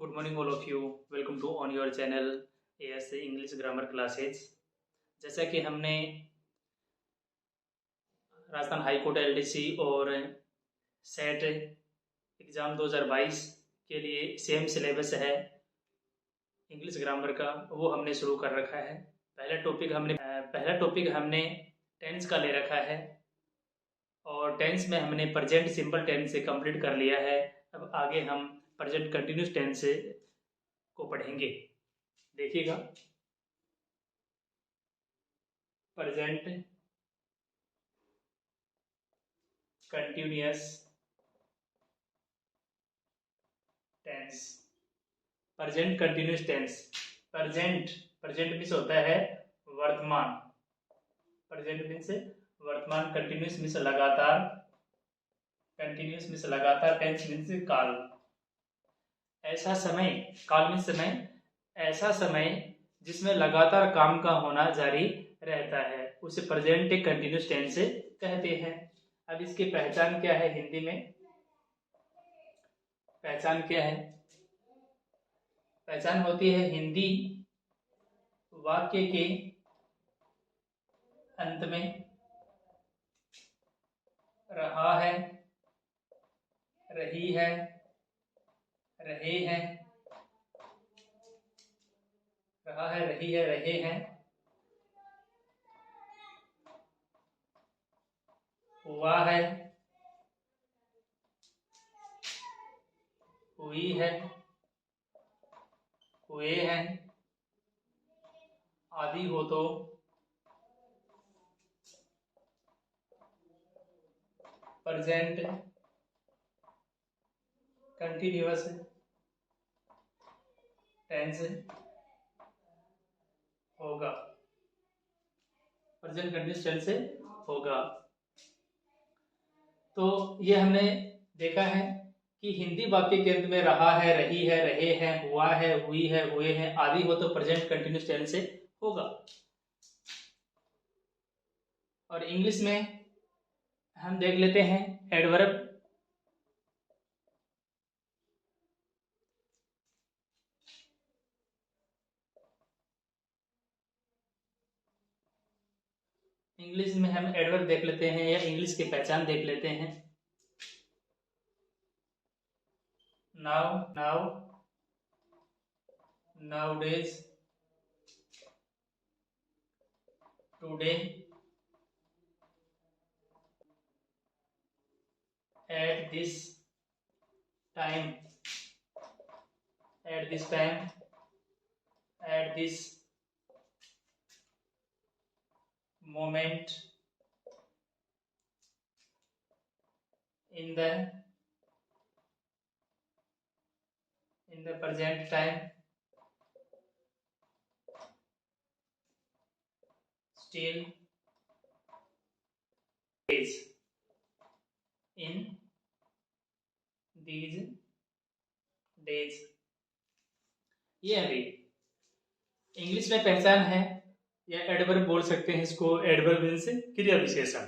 Good morning all of you. Welcome to on your channel AS English Grammar Classes। जैसा कि हमने Rajasthan high court LDC और set exam 2022 के लिए same syllabus है इंग्लिश ग्रामर का, वो हमने शुरू कर रखा है। पहला टॉपिक हमने टेंस का ले रखा है और टेंस में हमने प्रेजेंट सिंपल टेंस से कंप्लीट कर लिया है। अब आगे हम प्रेजेंट कंटिन्यूस टेंस को पढ़ेंगे। देखिएगा, present continuous tense. Present continuous tense, present means होता है वर्तमान। प्रेजेंट मीन्स वर्तमान, कंटिन्यूस मीन्स लगातार, कंटिन्यूस मीन्स लगातार, टेंस मीन्स काल। ऐसा समय, काल मीन्स समय, ऐसा समय जिसमें लगातार काम का होना जारी रहता है उसे प्रेजेंट कंटिन्यूस टेंस कहते हैं। अब इसकी पहचान क्या है? हिंदी में पहचान क्या है? पहचान होती है हिंदी वाक्य के अंत में रहा है, रही है, रहे हैं, रहा है, रही है, रहे हैं, हुआ है, हुई है, हुए हैं आदि हो तो प्रेजेंट कंटिन्यूअस टेंस होगा। प्रेजेंट कंटिन्यूअस टेंस होगा। तो ये हमने देखा है कि हिंदी वाक्य के अंत में रहा है, रही है, रहे हैं, हुआ है, हुई है, हुए हैं आदि हो तो प्रेजेंट कंटिन्यूअस टेंस होगा। और इंग्लिश में हम देख लेते हैं एडवर्ब। इंग्लिश में हम एडवर्ब देख लेते हैं या इंग्लिश की पहचान देख लेते हैं। Now, nowadays, today, at this time, at this time, at this moment, in the present time, still, days, in these days। ये अभी इंग्लिश में पहचान है या एडवर्ब बोल सकते हैं इसको। एडवर्ब मीन्स क्रिया विशेषण।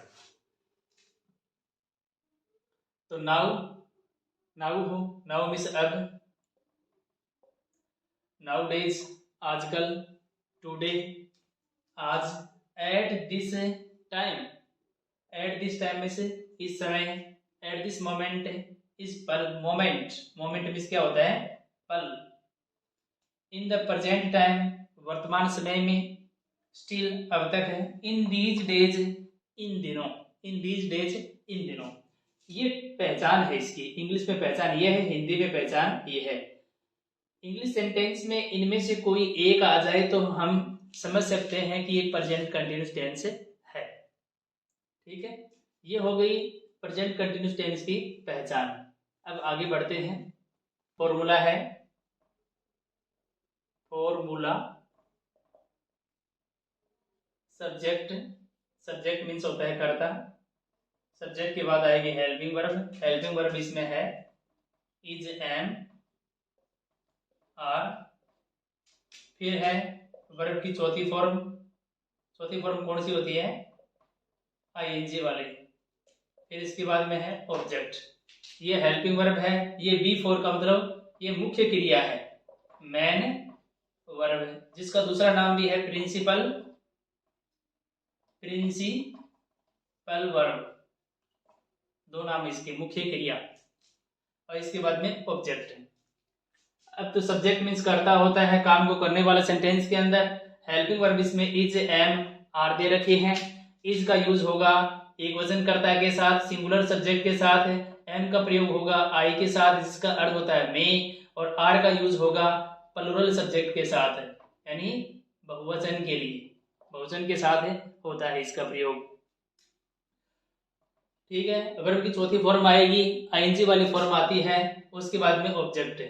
तो नाउ मीन्स अब, नाउ डेज आजकल, टुडे आज, at this time, at this time means इस समय, एट दिस मोमेंट इस पल, मोमेंट मीन्स क्या होता है? पल। इन द प्रेजेंट टाइम वर्तमान समय में, स्टिल अब तक है, इन दीज डेज इन दिनों, इन दीज डेज इन दिनों। ये पहचान है इसकी। इंग्लिश में पहचान ये है, हिंदी में पहचान ये है। इंग्लिश सेंटेंस में इनमें से कोई एक आ जाए तो हम समझ सकते हैं कि ये प्रेजेंट कंटिन्यूअस टेंस है। ठीक है, ये हो गई प्रेजेंट कंटिन्यूअस टेंस की पहचान। अब आगे बढ़ते हैं। फॉर्मूला है, फॉर्मूला सब्जेक्ट मीन्स होता है कर्ता। सब्जेक्ट के बाद आएगी हेल्पिंग वर्ब। हेल्पिंग वर्ब इसमें है इज, एम, आर। फिर है वर्ब की चौथी फॉर्म कौन सी होती है? आईएनजी वाली। फिर इसके बाद में है ऑब्जेक्ट। ये हेल्पिंग वर्ब है। ये बी फोर का मतलब ये मुख्य क्रिया है, मेन वर्ब, जिसका दूसरा नाम भी है प्रिंसिपल वर्ब। दो नाम इसके, मुख्य क्रिया और इसके बाद में ऑब्जेक्ट है। अब तो सब्जेक्ट मीन्स करता होता है, काम को करने वाला सेंटेंस के अंदर। हेल्पिंग वर्ब इसमें इज, एम, आर दे रखे हैं। इज का यूज होगा एक वचन कर्ता के साथ, सिंगुलर सब्जेक्ट के साथ। एम का प्रयोग होगा आई के साथ, जिसका अर्थ होता है मैं। और आर का यूज होगा प्लुरल सब्जेक्ट के साथ, यानी बहुवचन के लिए, बहुवचन के साथ होता है इसका प्रयोग। ठीक है, वर्ब की चौथी फॉर्म आएगी, आईएनजी वाली फॉर्म आती है, उसके बाद में ऑब्जेक्ट है।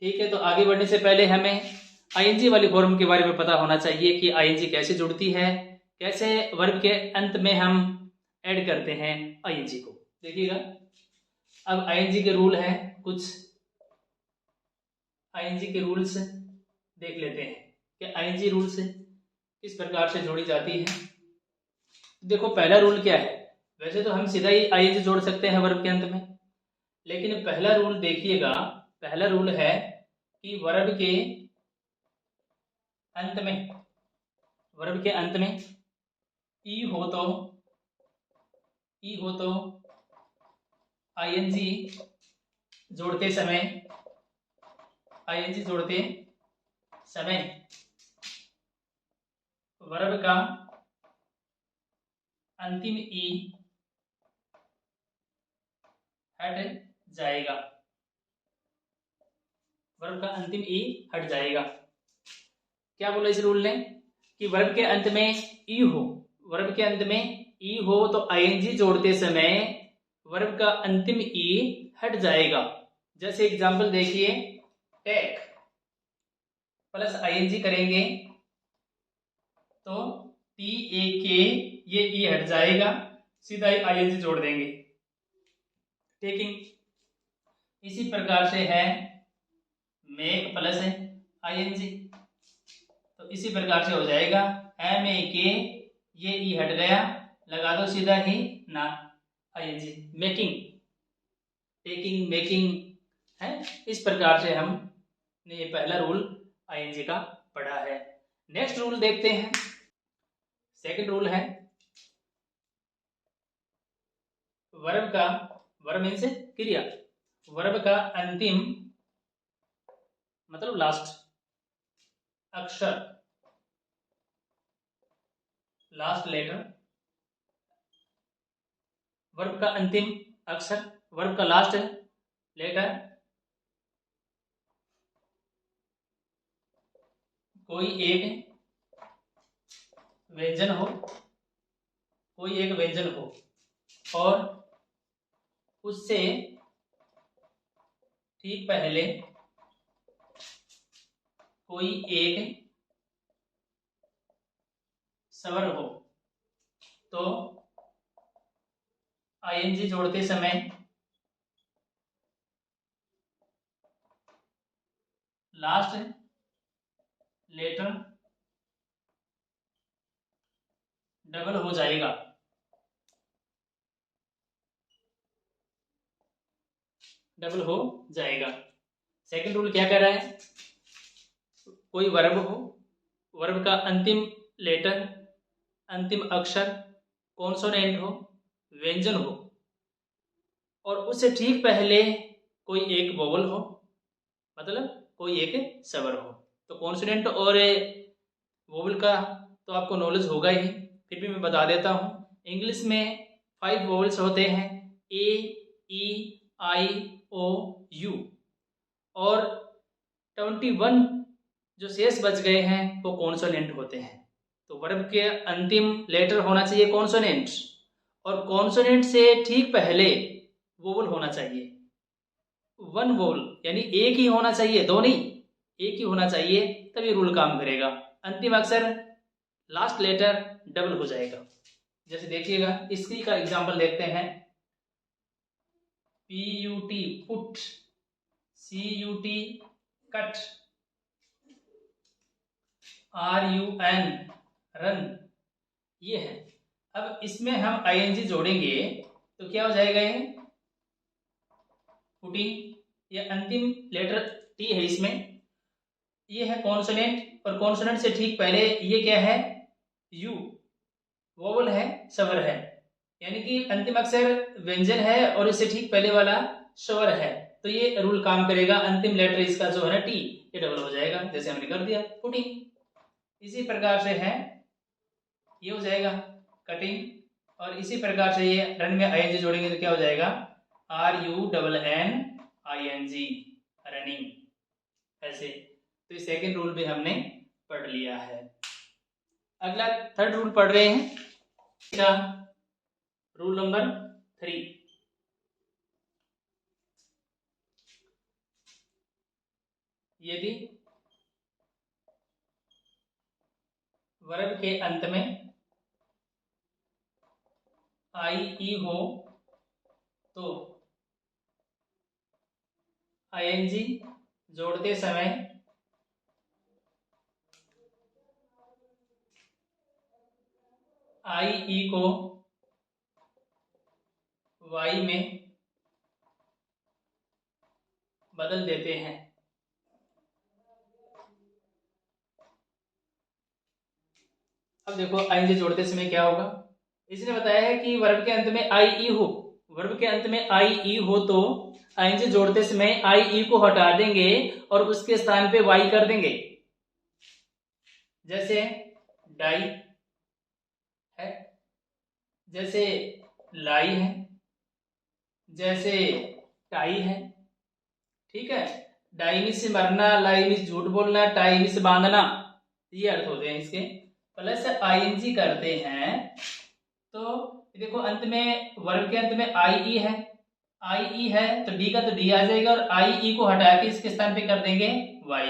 ठीक है, तो आगे बढ़ने से पहले हमें आईएनजी वाली फॉर्म के बारे में पता होना चाहिए कि आईएनजी कैसे जुड़ती है, कैसे वर्ब के अंत में हम ऐड करते हैं आईएनजी को। देखिएगा, अब आईएनजी के रूल है कुछ, आईएनजी के रूल्स देख लेते हैं कि आईएनजी रूल्स किस प्रकार से जोड़ी जाती है। देखो, पहला रूल क्या है, वैसे तो हम सीधा ही आईएनजी जोड़ सकते हैं वर्ब के अंत में, लेकिन पहला रूल देखिएगा, पहला रूल है कि वर्ब के अंत में, वर्ब के अंत में ई हो तो आईएनजी जोड़ते समय, आईएनजी जोड़ते समय वर्ब का अंतिम ई हट जाएगा, वर्ब का अंतिम ई हट जाएगा। क्या बोला इस रूल ने कि वर्ब के अंत में ई हो, वर्ब के अंत में ई हो तो आईएनजी जोड़ते समय वर्ब का अंतिम ई हट जाएगा। जैसे एग्जांपल देखिए, टेक प्लस आईएनजी करेंगे तो टी ए के, ये ई हट जाएगा, सीधा ही आईएनजी जोड़ देंगे। टेकिंग, इसी प्रकार से है मेक प्लस आईएनजी, तो इसी प्रकार से हो जाएगा एम ए के, ये ई हट गया, लगा दो सीधा ही ना आईएनजी। मेकिंग, टेकिंग, मेकिंग है, इस प्रकार से हमने ये पहला रूल आईएनजी का पढ़ा है। नेक्स्ट रूल देखते हैं, सेकंड रूल है वर्ब का, वर्ब मीन्स क्रिया, वर्ब का अंतिम मतलब लास्ट अक्षर, लास्ट लेटर, वर्ब का अंतिम अक्षर, वर्ब का लास्ट लेटर कोई एक व्यंजन हो, कोई एक व्यंजन हो और उससे ठीक पहले कोई एक स्वर हो, तो आईएनजी जोड़ते समय लास्ट लेटर डबल हो जाएगा, डबल हो जाएगा। सेकंड रूल क्या कह रहा है, कोई वर्ब हो, वर्ब का अंतिम लेटर, अंतिम अक्षर कॉन्सोनेंट हो, व्यंजन हो और उससे ठीक पहले कोई एक वोवल हो, मतलब कोई एक स्वर हो। तो कॉन्सोनेंट और वोवल का तो आपको नॉलेज होगा ही, फिर भी मैं बता देता हूँ। इंग्लिश में 5 वोवल्स होते हैं, ए, ई, आई, ओ, यू, और 21 जो शेष बच गए हैं वो कॉन्सोनेंट होते हैं। तो वर्ब के अंतिम लेटर होना चाहिए कॉन्सोनेंट, और कॉन्सोनेंट से ठीक पहले वोवल होना चाहिए, 1 वोवल, यानी एक ही होना चाहिए, दो नहीं, एक ही होना चाहिए, तभी रूल काम करेगा। अंतिम अक्षर लास्ट लेटर डबल हो जाएगा। जैसे देखिएगा, इसकी का एग्जांपल देखते हैं, PUT put, CUT cut, RUN run, ये है। अब इसमें हम आईएनजी जोड़ेंगे तो क्या हो जाएगा, ये पुटिंग, ये अंतिम लेटर टी है इसमें, ये है कॉन्सोनेंट, और कॉन्सोनेंट से ठीक पहले ये क्या है, यू, वोवल है, स्वर है, यानी कि अंतिम अक्षर व्यंजन है और इससे ठीक पहले वाला स्वर है। तो ये रूल काम करेगा, अंतिम लेटर इसका जो है ना टी, ये डबल हो जाएगा, जैसे हमने कर दिया पुटिंग। इसी प्रकार से है, ये हो जाएगा कटिंग, और इसी प्रकार से ये रन में आईएनजी जोड़ेंगे तो क्या हो जाएगा, RUNNING, रनिंग, ऐसे। तो ये सेकेंड रूल भी हमने पढ़ लिया है। अगला थर्ड रूल पढ़ रहे हैं, रूल नंबर 3। यदि वर्ब के अंत में IE हो तो ING जोड़ते समय IE को Y में बदल देते हैं। अब देखो ING जोड़ते समय क्या होगा, इसने बताया है कि वर्ब के अंत में IE हो, वर्ब के अंत में IE हो तो ING जोड़ते समय IE को हटा देंगे और उसके स्थान पे Y कर देंगे। जैसे डाई है, जैसे लाई है, जैसे टाई है, ठीक है। डाई मीन्स मरना, लाई मीन्स झूठ बोलना, टाई मीन्स बांधना, ये अर्थ होते हैं इसके। प्लस ING करते हैं तो देखो अंत में, वर्ब के अंत में IE है, IE है तो डी का तो डी आ जाएगा, और IE को हटा के इसके स्थान पे कर देंगे Y।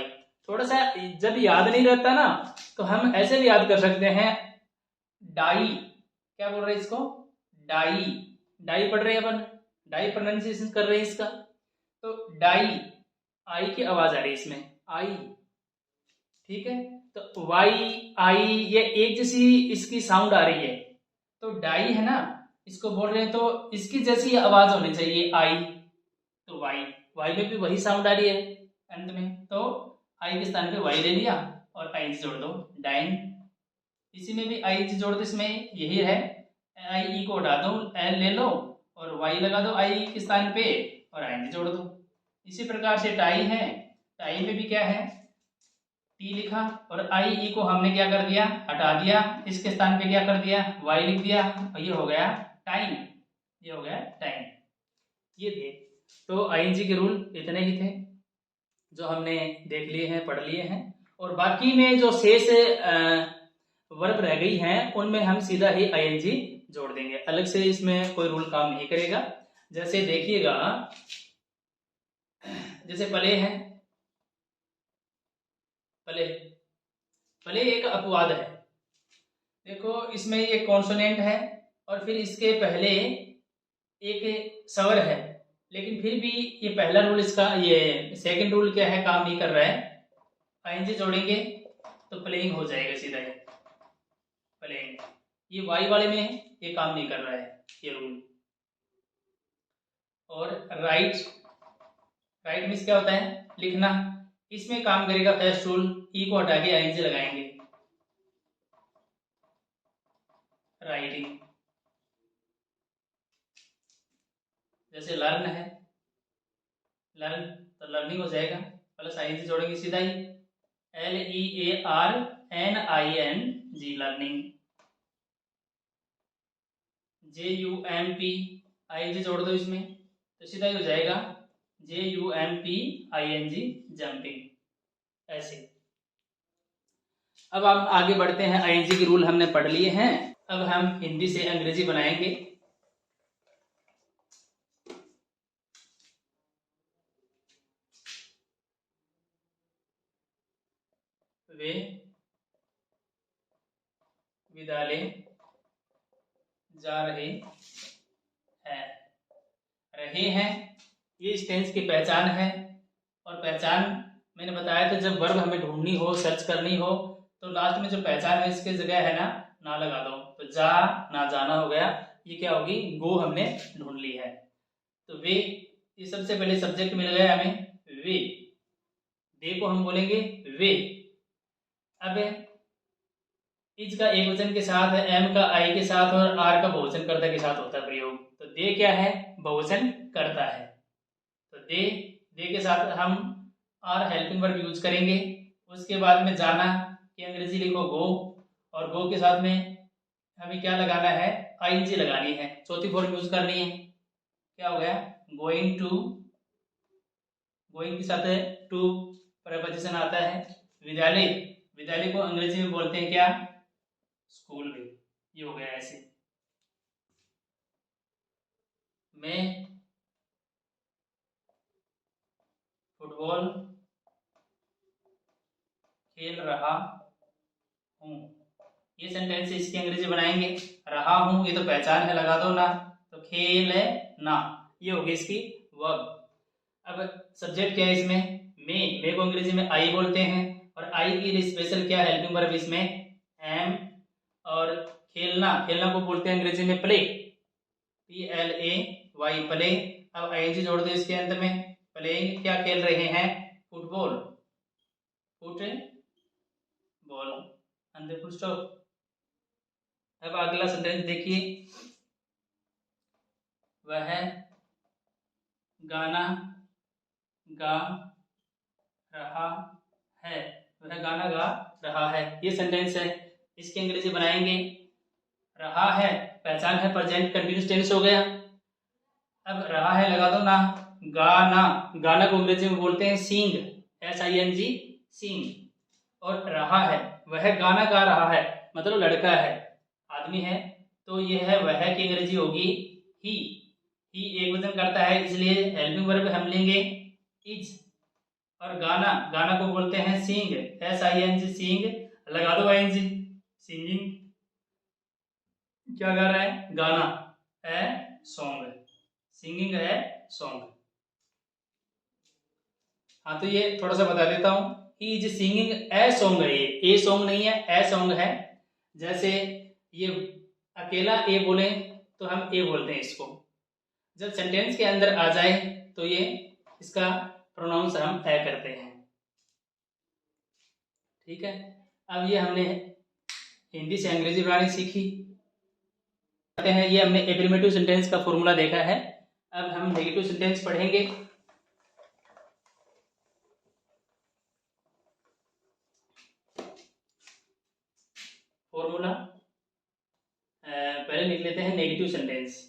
थोड़ा सा जब याद नहीं रहता ना तो हम ऐसे भी याद कर सकते हैं, डाई, क्या बोल रहे हैं इसको, डाई, डाई पढ़ रहे हैं अपन, डाई प्रोनाउंसिएशन कर रहे हैं इसका। तो डाई, आई की आवाज आ रही है इसमें, आई, ठीक है। तो वाई आई ये एक जैसी इसकी साउंड आ रही है, तो डाई है ना, इसको बोल रहे हैं तो इसकी जैसी आवाज होनी चाहिए आई, तो वाई, वाई में भी वही साउंड आ रही है अंत में, तो आई के स्थान पे वाई ले लिया और आई जोड़ दो, डाइन। इसी में भी आई जोड़ दो, इसमें यही है, आई को हटा दो, एल ले लो और वाई लगा दो आई के स्थान पे और आई जोड़ दो। इसी प्रकार से टाई है, टाई में भी क्या है, टी लिखा और आई को हमने क्या कर दिया, हटा दिया, इसके स्थान पे क्या कर दिया, वाई लिख दिया, और ये हो गया टाइम, ये हो गया टाइम। ये थे तो ING के रूल इतने ही थे जो हमने देख लिए हैं, पढ़ लिए हैं, और बाकी में जो शेष वर्ब रह गई हैं उनमें हम सीधा ही ING जोड़ देंगे, अलग से इसमें कोई रूल काम नहीं करेगा। जैसे देखिएगा, जैसे पले है, पले, पले एक अपवाद है, देखो इसमें ये कॉन्सोनेंट है और फिर इसके पहले एक स्वर है, लेकिन फिर भी ये पहला रूल इसका, ये सेकंड रूल क्या है, काम नहीं कर रहा है। ING जोड़ेंगे तो प्लेइंग हो जाएगा सीधा, ये प्लेइंग, ये वाई वाले में ये काम नहीं कर रहा है ये रूल। और राइट, राइट मीन्स क्या होता है, लिखना, इसमें काम करेगा फर्स्ट रूल, ई को हटा के ING लगाएंगे, राइटिंग। जैसे लर्न है, लर्न तो लर्निंग हो जाएगा, प्लस ING जोड़ेंगे सीधा ही, LEARNING, लर्निंग। JUMP, ING जोड़ दो इसमें तो सीधा ही हो जाएगा JUMPING, जंपिंग, ऐसे। अब हम आगे बढ़ते हैं, ING के रूल हमने पढ़ लिए हैं, अब हम हिंदी से अंग्रेजी बनाएंगे। वे विद्यालय जा रहे हैं, रहे हैं ये इस टेंस की पहचान है, और पहचान मैंने बताया था जब वर्ब हमें ढूंढनी हो, सर्च करनी हो तो लास्ट में जो पहचान है इसके जगह है ना लगा दो, तो जा ना जाना हो गया, ये क्या होगी, गो हमने ढूंढ ली है। तो वे ये सबसे पहले सब्जेक्ट मिल गया हमें वे, दे को हम बोलेंगे वे। अब इज का एक वचन के साथ, एम का आई के साथ और आर का बहुवचन कर्ता के साथ होता है प्रयोग। तो दे क्या है, बहुवचन कर्ता है। तो दे के साथ हम आर हेल्पिंग वर्ब यूज करेंगे। उसके बाद में जाना कि अंग्रेजी लिखो गो, और गो के साथ में हमें क्या लगाना है, आईएनजी लगानी है, चौथी फॉर्म यूज करनी है। क्या हो गया, गोइंग टू, गोइंग के साथ टू प्रपोजिशन आता है। विद्यालय, विद्यालय को अंग्रेजी में बोलते हैं क्या, स्कूल में। ये हो गया ऐसे। मैं फुटबॉल खेल रहा हूँ, ये सेंटेंस इसकी अंग्रेजी बनाएंगे। रहा हूँ ये तो पहचान है, लगा दो ना, तो खेल है ना, ये होगी इसकी वर्ब। अब सब्जेक्ट क्या है इसमें, मे को अंग्रेजी में आई बोलते हैं, और आई की स्पेशल क्या हेल्पिंग वर्ब इसमें, एम। और खेलना, खेलना को बोलते हैं अंग्रेजी में प्ले, PLAY, प्ले। अब आईएनजी जोड़ दो इसके अंत में, प्लेइंग क्या खेल रहे हैं, फुटबॉल, फुटबॉल, अंदर फुल स्टॉप। अब अगला सेंटेंस देखिए, वह गाना गा रहा है, वह गाना गा रहा है, ये सेंटेंस है। इसकी अंग्रेजी बनाएंगे। रहा है पहचान है, प्रेजेंट कंटिन्यूअस टेंस हो गया। अब रहा है लगा दो ना, गाना, गाना को अंग्रेजी में बोलते हैं सिंग, SING, सिंग। और रहा है, वह गाना गा रहा है, मतलब लड़का है, आदमी है, तो यह है वह की अंग्रेजी होगी ही। ही एक वचन करता है, इसलिए हेल्पिंग वर्ब हम लेंगे इज। और गाना, गाना को बोलते हैं सिंग, SING, सिंग, लगा दो ING, सिंगिंग, क्या गा रहा है, गाना है, सॉन्ग, सिंगिंग है, सॉन्ग। हाँ तो ये थोड़ा सा बता देता हूँ, he is singing a song है, ये ए सॉन्ग नहीं है, ए सॉन्ग है। जैसे ये अकेला ए बोले तो हम ए बोलते हैं इसको, जब सेंटेंस के अंदर आ जाए तो ये इसका प्रोनाउंस हम ए करते हैं। ठीक है, अब ये हमने हिंदी से अंग्रेजी बनानी सीखी हैं, ये हमने एफर्मेटिव सेंटेंस का फॉर्मूला देखा है। अब हम नेगेटिव सेंटेंस पढ़ेंगे। फॉर्मूला पहले लिख लेते हैं नेगेटिव सेंटेंस।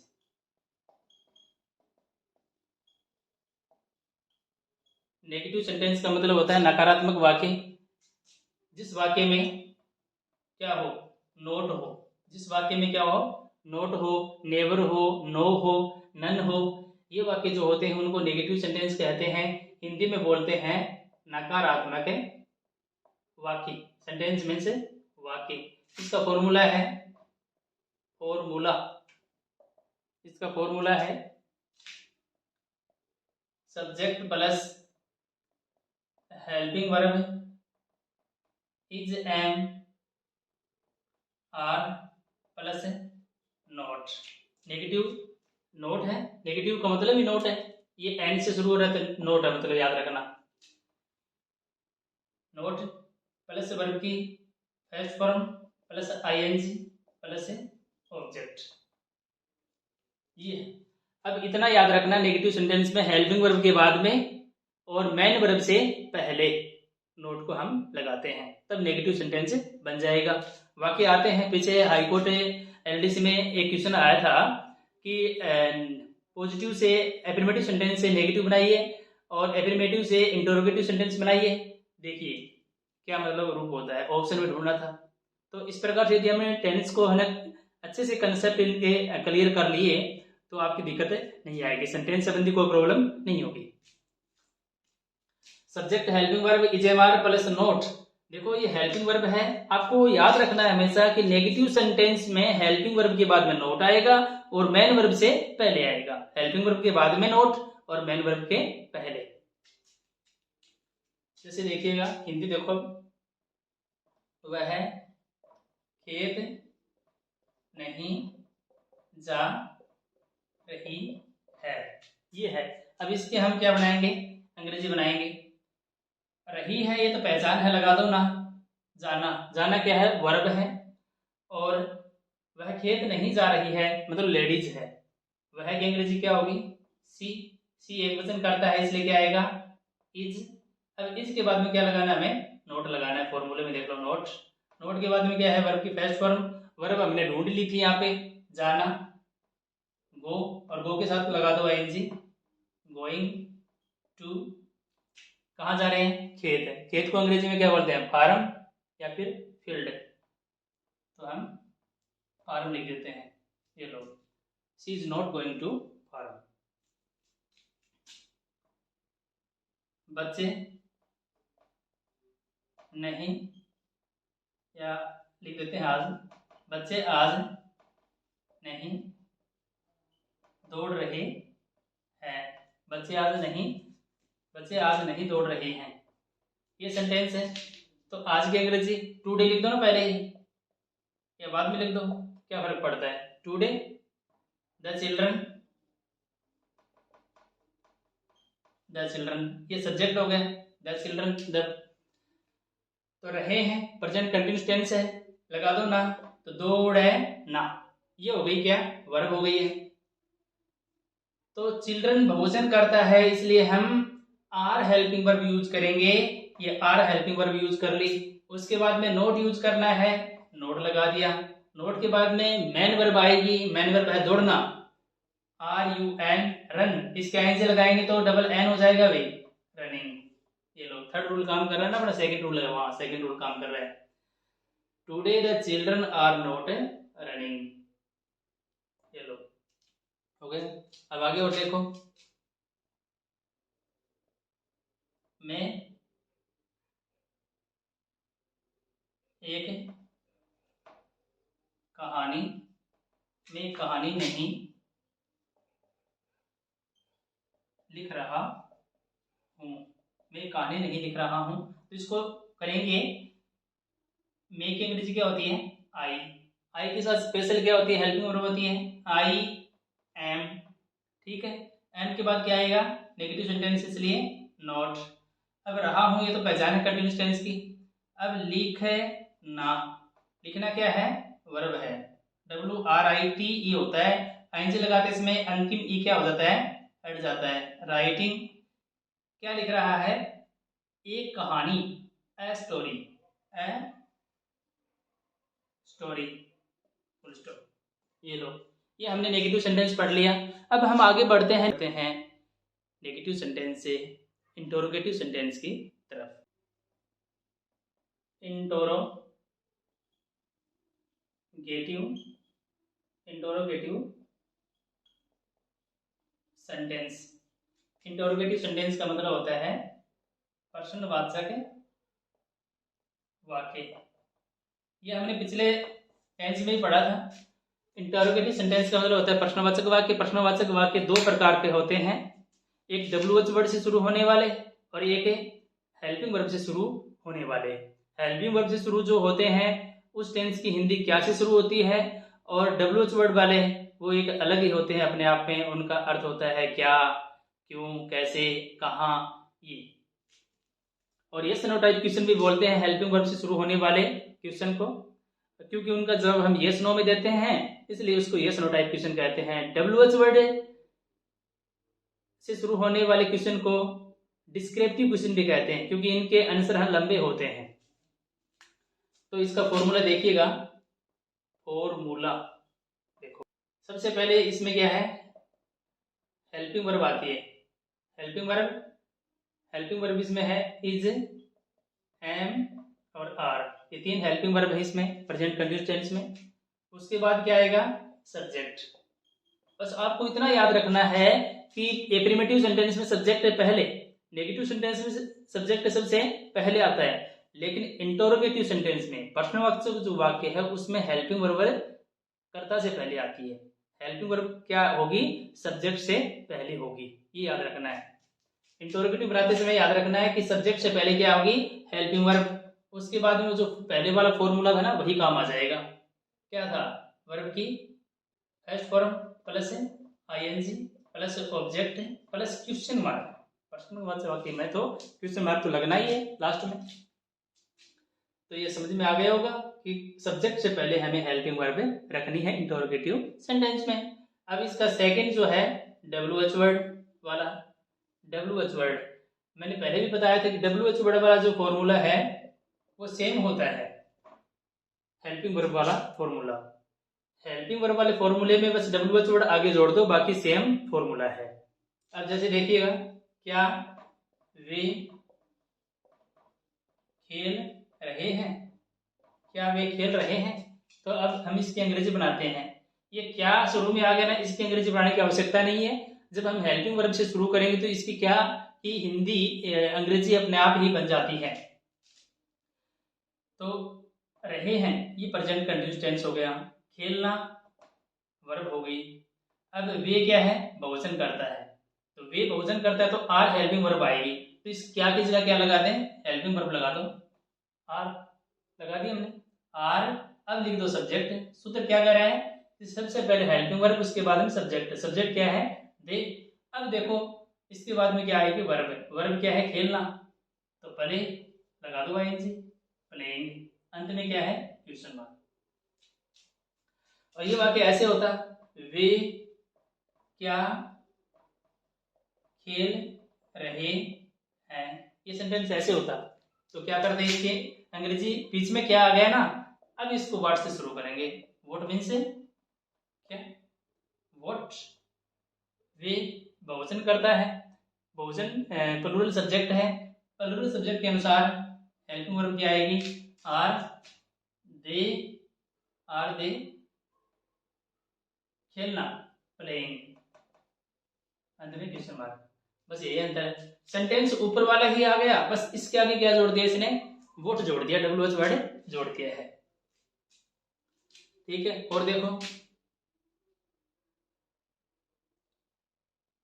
नेगेटिव सेंटेंस का मतलब होता है नकारात्मक वाक्य, जिस वाक्य में क्या हो, नोट हो, जिस वाक्य में क्या हो, नोट हो, नेवर हो, नो हो, नन हो, ये वाक्य जो होते हैं उनको नेगेटिव सेंटेंस कहते हैं। हिंदी में बोलते हैं नकारात्मक वाक्य। सेंटेंस मीन्स वाक्य। इसका फॉर्मूला है, फॉर्मूला, इसका फॉर्मूला है subject plus helping verb is, am, are plus not. Negative not है, नेगेटिव का मतलब ही नोट है, ये एंड से शुरू हो रहा है तो नोट है, मतलब याद रखना। नोट प्लस वर्ब की first form plus ING plus object, ये है। अब इतना याद रखना, नेगेटिव सेंटेंस में हेल्पिंग वर्ब के बाद में और मेन वर्ब से पहले नोट को हम लगाते हैं, तब नेगेटिव सेंटेंस बन जाएगा। बाकी आते हैं, पीछे हाईकोर्ट LDC में एक क्वेश्चन आया था कि पॉजिटिव से एफर्मेटिव सेंटेंस से नेगेटिव बनाइए और एफर्मेटिव से इंटरोगेटिव सेंटेंस बनाइए, देखिए क्या मतलब रूप होता है, ऑप्शन में ढूंढना था। तो इस प्रकार से यदि हमने टेंस को है अच्छे से कंसेप्ट इनके क्लियर कर लिए तो आपकी दिक्कत नहीं आएगी, सेंटेंस संबंधी कोई प्रॉब्लम नहीं होगी। Subject helping verb is, am, are plus not. देखो ये हेल्पिंग वर्ब है, आपको याद रखना है हमेशा कि नेगेटिव सेंटेंस में हेल्पिंग वर्ब के बाद में नोट आएगा और मेन वर्ब से पहले आएगा। हेल्पिंग वर्ब के बाद में नोट और मेन वर्ब के पहले। जैसे देखिएगा, हिंदी देखो, वह खेत नहीं जा रही है, ये है। अब इसके हम क्या बनाएंगे, अंग्रेजी बनाएंगे। रही है ये तो पहचान है, लगा दो ना। जाना, जाना क्या है, वर्ब है। और वह खेत नहीं जा रही है मतलब लेडीज है, वह की अंग्रेजी क्या होगी, सी। सी एक वचन करता है इसलिए क्या आएगा, इज। अब इसके बाद में क्या लगाना है, हमें नोट लगाना है। फॉर्मूले में देख लो, नोट। नोट के बाद में क्या है, वर्ब की फर्स्ट फॉर्म। वर्ब हमने ढूंढ ली थी यहाँ पे, जाना, गो, और गो के साथ लगा दो आईएनजी, गोइंग टू। कहाँ जा रहे हैं, खेत है। खेत को अंग्रेजी में क्या बोलते हैं, फार्म या फिर फील्ड। तो हम फार्म लिख देते हैं। ये लो, she is not going to farm. बच्चे नहीं, या लिख देते हैं आज, बच्चे आज नहीं दौड़ रहे हैं। बच्चे आज नहीं दौड़ रहे हैं, ये सेंटेंस है। तो आज की अंग्रेजी टुडे लिख दो ना पहले ही, या बाद में लिख दो, क्या फर्क पड़ता है। टुडे द चिल्ड्रन, ये सब्जेक्ट हो गया, द चिल्ड्रन द। तो रहे हैं प्रेजेंट कंटिन्यूअस टेंस है, लगा दो ना। तो दौड़े ना, ये हो गई क्या, वर्ब हो गई है। तो चिल्ड्रन भोजन करता है, इसलिए हम आर हेल्पिंग वर्ब यूज करेंगे। ये आर हेल्पिंग वर्ब यूज कर ली। उसके बाद में नोट यूज करना है, नोट लगा दिया। नोट के बाद में मेन वर्ब आएगी, मेन वर्ब है दौड़ना, RUN, रन। इसके आइन से लगाएंगे तो डबल एन हो जाएगा भाई, रनिंग। ये लो, थर्ड रूल काम कर रहा है ना अपना, सेकंड रूल है वहां, सेकंड रूल काम कर रहा है। Today the children are not running. ये लो, हो गया। अब आगे और देखो, मैं एक कहानी नहीं लिख रहा हूँ, मैं कहानी नहीं लिख रहा हूँ। तो इसको करेंगे, मे की अंग्रेजी क्या होती है, आई। आई के साथ स्पेशल क्या होती है, हेल्पिंग वर्ब होती है, आई एम। ठीक है, एम के बाद क्या आएगा, नेगेटिव सेंटेंस, इसलिए नॉट। अब रहा हूँ, ये तो पहचान है कंटिन्यूस टेंस की। अब लिखना, लिखना क्या है, वर्ब है, WRITE होता है। आईएनजी लगाते इसमें अंतिम ई क्या हो जाता है, हट जाता है। राइटिंग, क्या लिख रहा है, एक कहानी, a story, a story, full stop. ये लो, ये हमने नेगेटिव सेंटेंस पढ़ लिया। अब हम आगे बढ़ते हैं नेगेटिव सेंटेंस से इंटरोगेटिव सेंटेंस की तरफ। Interrogative sentence. इंटरोगेटिव सेंटेंस का मतलब होता है प्रश्नवाचक वाक्य। ये हमने पिछले टेंस में ही पढ़ा था। इंटरोगेटिव सेंटेंस का मतलब होता है प्रश्नवाचक वाक्य। प्रश्नवाचक वाक्य दो प्रकार के होते हैं, एक WH वर्ड से शुरू होने वाले और एक हेल्पिंग वर्ब से शुरू होने वाले। हेल्पिंग वर्ब से शुरू जो होते हैं उस टेंस की हिंदी क्या से शुरू होती है, और WH वर्ड वाले वो एक अलग ही होते हैं अपने आप में, उनका अर्थ होता है क्या, क्यों, कैसे, कहाँ, ये। और यस नो टाइप क्वेश्चन भी बोलते हैं हेल्पिंग वर्ब से शुरू होने वाले क्वेश्चन को, क्योंकि उनका जवाब हम यस नो में देते हैं, इसलिए उसको यस नो टाइप क्वेश्चन कहते हैं। WH वर्ड से शुरू होने वाले क्वेश्चन को डिस्क्रिप्टिव क्वेश्चन भी कहते हैं, क्योंकि इनके आंसर लंबे होते हैं। तो इसका फॉर्मूला देखिएगा, फॉर्मूला देखो, सबसे पहले इसमें क्या है, हेल्पिंग वर्ब आती है। हेल्पिंग वर्ब इसमें है इज, एम और आर, ये तीन हेल्पिंग वर्ब है इसमें प्रेजेंट कंटिन्यूअस टेंस में। उसके बाद क्या आएगा, सब्जेक्ट। बस आपको इतना याद रखना है कि एफर्मेटिव सेंटेंस में सब्जेक्ट पहले, नेगेटिव सेंटेंस में सब्जेक्ट सबसे पहले आता है, लेकिन इंटरोगेटिव सेंटेंस में प्रश्नवाचक जो वाक्य है उसमें हेल्पिंग वर्ब कर्ता से पहले आती है। हेल्पिंग वर्ब क्या होगी, सब्जेक्ट से पहले होगी, ये याद रखना है। इंटरोगेटिव बनाते समय याद रखना है कि सब्जेक्ट से पहले क्या होगी, हेल्पिंग वर्ब। उसके बाद में जो पहले वाला फॉर्मूला था ना वही काम आ जाएगा। क्या था, वर्ब की first form plus ING plus object plus question mark. प्रश्न वाक्य में तो क्वेश्चन मार्क तो लगना ही है लास्ट में। तो ये समझ में आ गया होगा कि सब्जेक्ट से पहले हमें हेल्पिंग वर्ब रखनी है इंटरोगेटिव सेंटेंस में। अब इसका सेकंड जो है WH वर्ड वाला, WH वर्ड मैंने पहले भी बताया था कि WH वर्ड वाला जो फॉर्मूला है वो सेम होता है हेल्पिंग वर्ब वाला फॉर्मूला। हेल्पिंग वर्ब वाले फॉर्मूले में बस WH वर्ड आगे जोड़ दो, बाकी सेम फॉर्मूला है। अब जैसे देखिएगा, क्या वे खेल रहे हैं, क्या वे खेल रहे हैं। तो अब हम इसकी अंग्रेजी बनाते हैं। ये क्या शुरू में आ गया ना, इसकी अंग्रेजी बनाने की आवश्यकता नहीं है। जब हम हेल्पिंग वर्ब से शुरू करेंगे तो इसकी क्या ही हिंदी अंग्रेजी अपने आप ही बन जाती है। तो रहे हैं ये प्रेजेंट कंटिन्यूअस टेंस हो गया, खेलना वर्ब हो गई। अब वे क्या है, बहुवचन करता है, तो वे बहुवचन करता है तो आर हेल्पिंग वर्ब आएगी। तो इस क्या की जगह क्या लगा दें, हेल्पिंग वर्ब लगा दो, आर लगा दी हमने आर। अब लिख दो सब्जेक्ट। सूत्र क्या कह रहा है कि सबसे पहले हेल्पिंग वर्ब, उसके बाद में सब्जेक्ट। सब्जेक्ट क्या है, दे। अब देखो इसके बाद में क्या आएगी, वर्ब। वर्ब क्या है, खेलना, तो प्ले लगा दो आईएनजी, प्लेइंग। अंत में क्या है, क्वेश्चन मार्क। और ये वाक्य ऐसे होता, वे क्या खेल रहे हैं, ये सेंटेंस ऐसे होता। तो क्या करते हैं, इसके अंग्रेजी बीच में क्या आ गया ना, अब इसको वर्ड से शुरू करेंगे। वोट मीन से क्या, वोट। वे बहुवचन करता है, बहुवचन प्लूरल सब्जेक्ट है, प्लूरल सब्जेक्ट के अनुसार हेल्पिंग वर्ब क्या आएगी, आर। दे आर दे खेलना, प्लेइंग, अंत में क्वेश्चन मार्क। बस यही अंतर है। सेंटेंस ऊपर वाला ही आ गया, बस इसके आगे क्या जोड़ दिया इसने, वोट जोड़ दिया, WH वर्ड जोड़ दिया है। ठीक है, और देखो,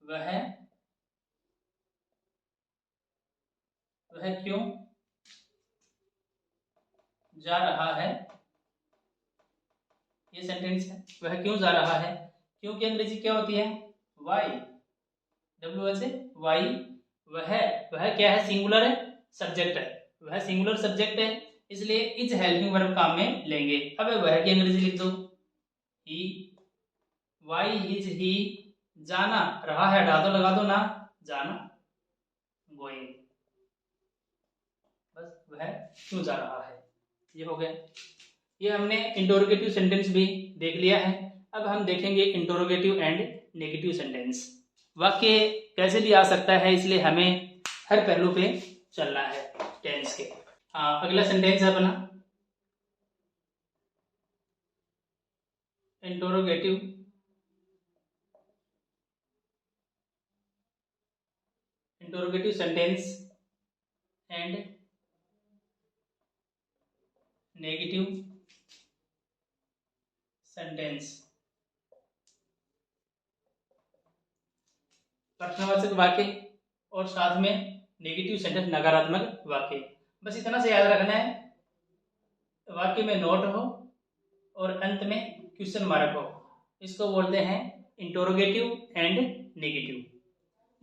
वह क्यों जा रहा है, ये सेंटेंस है। वह क्यों जा रहा है, क्यों की अंग्रेजी क्या होती है, वाई। WH Y. वह क्या है, सिंगुलर है, सब्जेक्ट है, वह सिंगुलर सब्जेक्ट है, इसलिए इज हेल्पिंग वर्ब काम में लेंगे। अब वह की अंग्रेजी लिख दो, ही। वाई इज ही जाना रहा है, हटा दो, लगा दो ना, जाना, गोइंग। बस वह क्यों जा रहा है, ये हो गया। ये हमने इंटरोगेटिव सेंटेंस भी देख लिया है। अब हम देखेंगे इंटरोगेटिव एंड नेगेटिव सेंटेंस। वाक्य कैसे भी आ सकता है, इसलिए हमें हर पहलू पे चलना है टेंस के। हाँ, अगला सेंटेंस है अपना interrogative sentence and negative sentence. प्रश्नवाचक वाक्य और साथ में नेगेटिव सेंटेंस, नकारात्मक वाक्य। बस इतना से याद रखना है, वाक्य में नोट हो और अंत में क्वेश्चन मार्क हो, इसको बोलते हैं इंटरोगेटिव एंड नेगेटिव।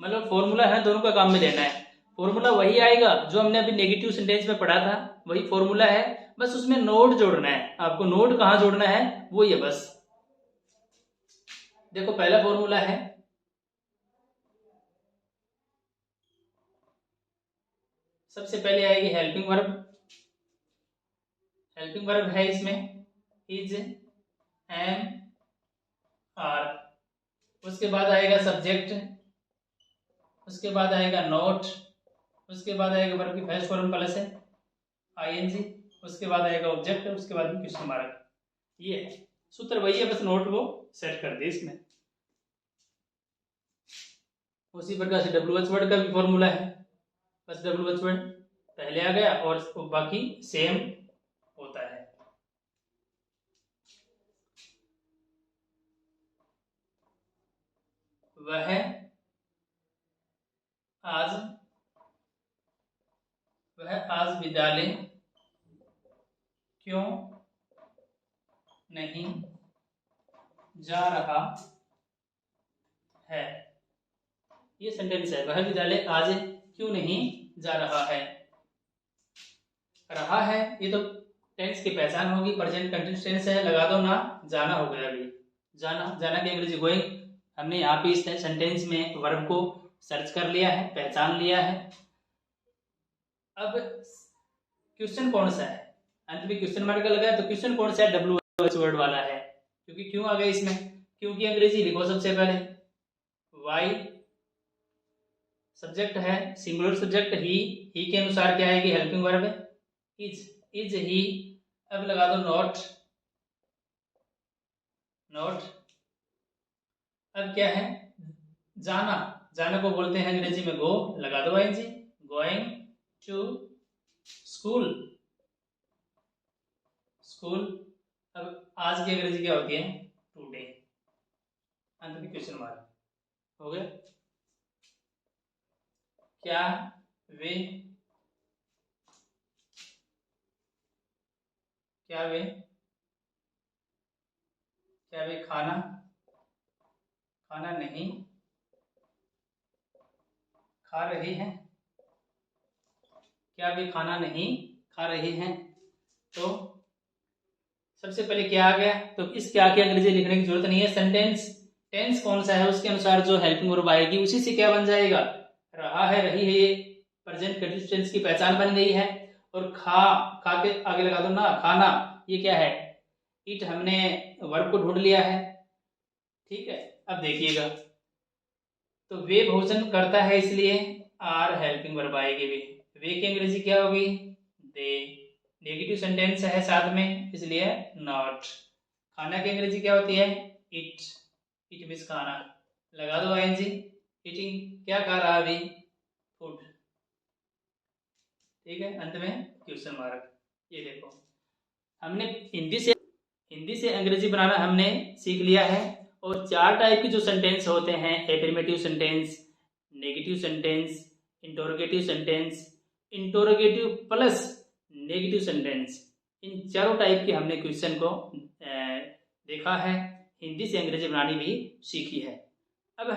मतलब फॉर्मूला है, दोनों का काम में लेना है। फॉर्मूला वही आएगा जो हमने अभी नेगेटिव सेंटेंस में पढ़ा था, वही फॉर्मूला है, बस उसमें नोट जोड़ना है। आपको नोट कहाँ जोड़ना है, वो ये बस देखो। पहला फॉर्मूला है, सबसे पहले आएगी हेल्पिंग वर्ब। हेल्पिंग वर्ब है इसमें इज, एम, आर। उसके बाद आएगा सब्जेक्ट, उसके बाद आएगा नोट, उसके बाद आएगा वर्ब की फर्स्ट फॉर्म प्लस है आईएनजी, उसके बाद आएगा ऑब्जेक्ट, उसके बाद में क्वेश्चन मार्क। ये है सूत्र, वही है, बस नोट को सेट कर दे इसमें। उसी प्रकार से WH वर्ड का भी फॉर्मूला है, बस WH वर्ड पहले आ गया और बाकी सेम होता है। वह आज विद्यालय क्यों नहीं जा रहा है। ये सेंटेंस है, वह विद्यालय आज क्यों नहीं जा रहा है। रहा है ये तो टेंस की पहचान होगी, प्रेजेंट कंटिन्यूअस टेंस है, लगा दो ना, जाना हो गया अभी। जाना, जाना की अंग्रेजी गोइंग। हमने यहाँ पे इस सेंटेंस में वर्ब को सर्च कर लिया है, पहचान लिया है। अब क्वेश्चन कौन सा है, अंत में क्वेश्चन मार्क लगा है, तो क्वेश्चन कौन सा है, WH वर्ड वाला है, क्योंकि क्यों आ गया इसमें, क्योंकि अंग्रेजी लिखो सबसे पहले। वाई सब्जेक्ट है, सिंगुलर सब्जेक्ट ही के अनुसार क्या है कि हेल्पिंग वर्ब है, इज ही। अब लगा दो नॉट, नॉट। अब क्या है, जाना, जाना को बोलते हैं अंग्रेजी में गो, लगा दो ING, going to school, school. अब आज की अंग्रेजी क्या होती है, टुडे, अंत में क्वेश्चन मार्क हो गया। क्या वे, क्या वे, क्या वे खाना, खाना नहीं खा रहे हैं, क्या वे खाना नहीं खा रहे हैं। तो सबसे पहले क्या आ गया, तो इस क्या की अंग्रेजी लिखने की जरूरत नहीं है, सेंटेंस टेंस कौन सा है उसके अनुसार जो हेल्पिंग वर्ब आएगी उसी से क्या बन जाएगा, रहा है, रही है, ये प्रेजेंट कंटिन्यूअस टेंस की पहचान बन गई है। और खा के आगे लगा दो ना, खाना, ये क्या है, इट, हमने वर्ब को ढूंढ लिया है, ठीक है। अब देखिएगा, तो वे भोजन करता है, इसलिए आर हेल्पिंग वर्ब आएगी, वे की अंग्रेजी क्या होगी, दे। नेगेटिव सेंटेंस है साथ में, इसलिए नॉट। खाना की अंग्रेजी क्या होती है, इट, इट मीन्स खाना, लगा दो आईएनजी, ईटिंग, क्या खा रहा अभी, फूड, ठीक है। अंत में क्वेश्चन मार्क। ये देखो, हमने हिंदी से अंग्रेजी बनाना हमने सीख लिया है। और 4 टाइप के जो सेंटेंस होते हैं, affirmative sentence, negative sentence, interrogative sentence, interrogative plus negative sentence, इन चारों टाइप के हमने क्वेश्चन को देखा है, हिंदी से अंग्रेजी बनानी भी सीखी है। अब